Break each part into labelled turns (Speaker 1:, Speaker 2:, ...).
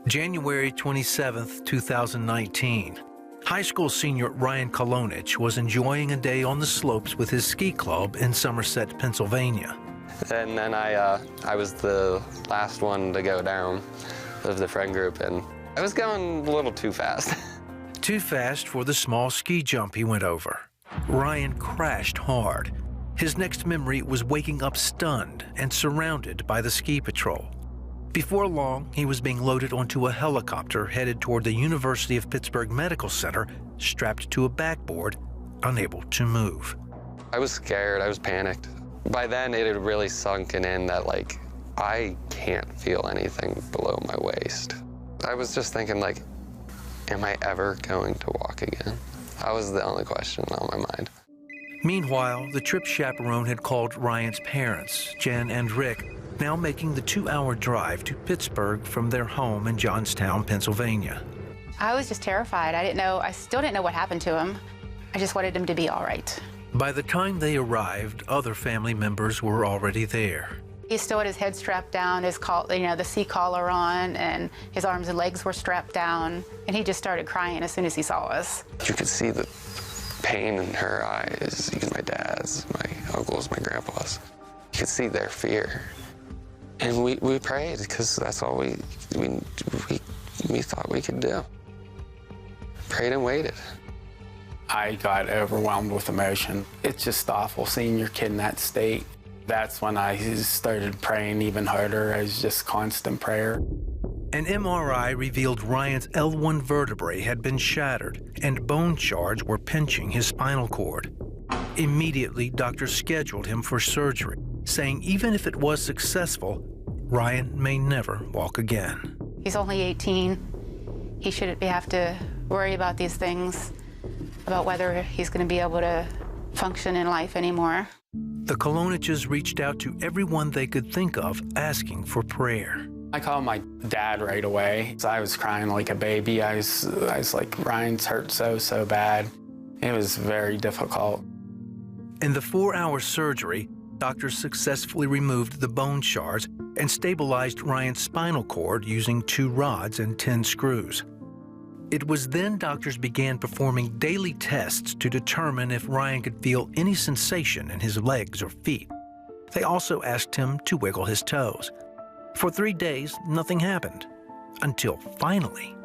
Speaker 1: January 27, 2019. High school senior Ryan Kolonich was enjoying a day on the slopes with his ski club in Somerset, Pennsylvania.
Speaker 2: And then I was the last one to go down of the friend group, and I was going a little too fast.
Speaker 1: Too fast for the small ski jump he went over. Ryan crashed hard. His next memory was waking up stunned and surrounded by the ski patrol. Before long, he was being loaded onto a helicopter headed toward the University of Pittsburgh Medical Center, strapped to a backboard, unable to move.
Speaker 2: I was scared, I was panicked. By then, it had really sunken in that, like, I can't feel anything below my waist. I was just thinking, like, am I ever going to walk again? That was the only question on my mind.
Speaker 1: Meanwhile, the trip chaperone had called Ryan's parents, Jen and Rick, now making the 2-hour drive to Pittsburgh from their home in Johnstown, Pennsylvania.
Speaker 3: I was just terrified. I still didn't know what happened to him. I just wanted him to be all right.
Speaker 1: By the time they arrived, other family members were already there.
Speaker 3: He still had his head strapped down, the sea collar on, and his arms and legs were strapped down, and he just started crying as soon as he saw us.
Speaker 2: You could see the pain in her eyes, my dad's, my uncle's, my grandpa's. You could see their fear. And we prayed, because that's all we thought we could do. Prayed and waited.
Speaker 4: I got overwhelmed with emotion. It's just awful seeing your kid in that state. That's when I started praying even harder. It was just constant prayer.
Speaker 1: An MRI revealed Ryan's L1 vertebrae had been shattered and bone shards were pinching his spinal cord. Immediately, doctors scheduled him for surgery, saying even if it was successful, Ryan may never walk again.
Speaker 3: He's only 18. He shouldn't have to worry about these things, about whether he's going to be able to function in life anymore.
Speaker 1: The Koloniches reached out to everyone they could think of, asking for prayer.
Speaker 4: I called my dad right away. I was crying like a baby. I was like, Ryan's hurt so bad. It was very difficult.
Speaker 1: In the 4-hour surgery, doctors successfully removed the bone shards and stabilized Ryan's spinal cord using 2 rods and 10 screws. It was then doctors began performing daily tests to determine if Ryan could feel any sensation in his legs or feet. They also asked him to wiggle his toes. For 3 days, nothing happened, until finally.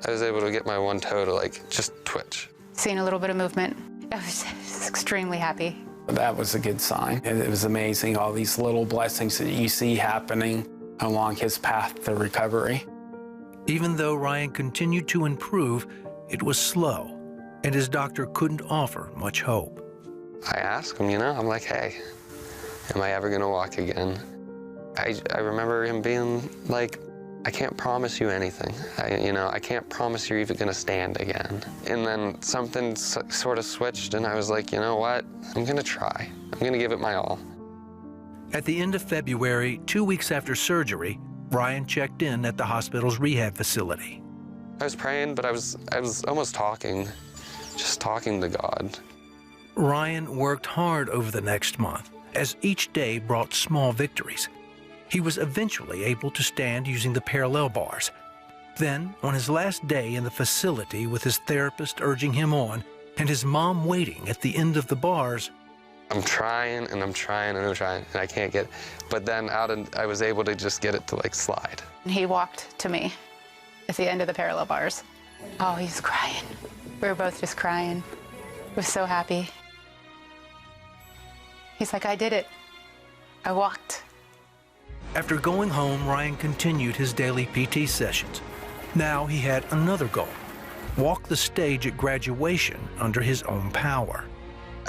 Speaker 2: I was able to get my one toe to just twitch.
Speaker 3: Seeing a little bit of movement, I was extremely happy.
Speaker 4: That was a good sign. It was amazing, all these little blessings that you see happening along his path to recovery.
Speaker 1: Even though Ryan continued to improve, it was slow, and his doctor couldn't offer much hope.
Speaker 2: I asked him, I'm like, hey, am I ever gonna walk again? I remember him being like, I can't promise you anything. I can't promise you're even gonna stand again. And then something sort of switched, and I was like, you know what? I'm gonna try. I'm gonna give it my all.
Speaker 1: At the end of February, 2 weeks after surgery, Ryan checked in at the hospital's rehab facility.
Speaker 2: I was praying, but I was almost talking, just talking to God.
Speaker 1: Ryan worked hard over the next month, as each day brought small victories. He was eventually able to stand using the parallel bars. Then, on his last day in the facility with his therapist urging him on and his mom waiting at the end of the bars,
Speaker 2: I'm trying and I'm trying and I'm trying, and I can't get it. But then I was able to just get it to slide.
Speaker 3: He walked to me at the end of the parallel bars. Oh, he's crying. We were both just crying. He was so happy. He's like, I did it. I walked.
Speaker 1: After going home, Ryan continued his daily PT sessions. Now he had another goal: walk the stage at graduation under his own power.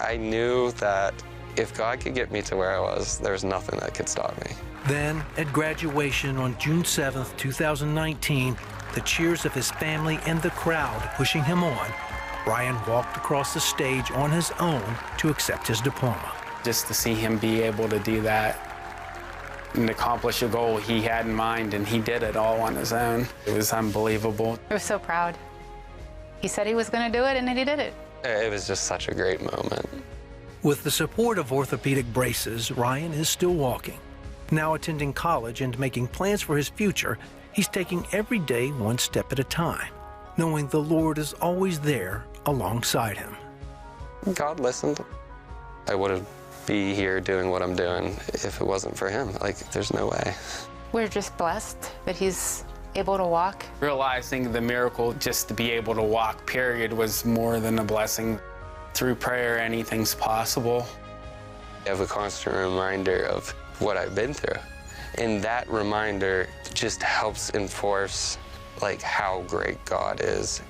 Speaker 2: I knew that if God could get me to where I was, there was nothing that could stop me.
Speaker 1: Then, at graduation on June 7th, 2019, the cheers of his family and the crowd pushing him on, Ryan walked across the stage on his own to accept his diploma.
Speaker 4: Just to see him be able to do that and accomplish a goal he had in mind, and he did it all on his own. It was unbelievable.
Speaker 3: I was so proud. He said he was going to do it, and then he did it.
Speaker 2: It was just such a great moment.
Speaker 1: With the support of orthopedic braces, Ryan is still walking. Now attending college and making plans for his future, He's taking every day one step at a time, knowing the Lord is always there alongside him.
Speaker 2: God listened. I wouldn't be here doing what I'm doing if it wasn't for him. Like, there's no way.
Speaker 3: We're just blessed that he's able to walk.
Speaker 4: Realizing the miracle just to be able to walk, period, was more than a blessing. Through prayer, anything's possible.
Speaker 2: I have a constant reminder of what I've been through. And that reminder just helps enforce, like, how great God is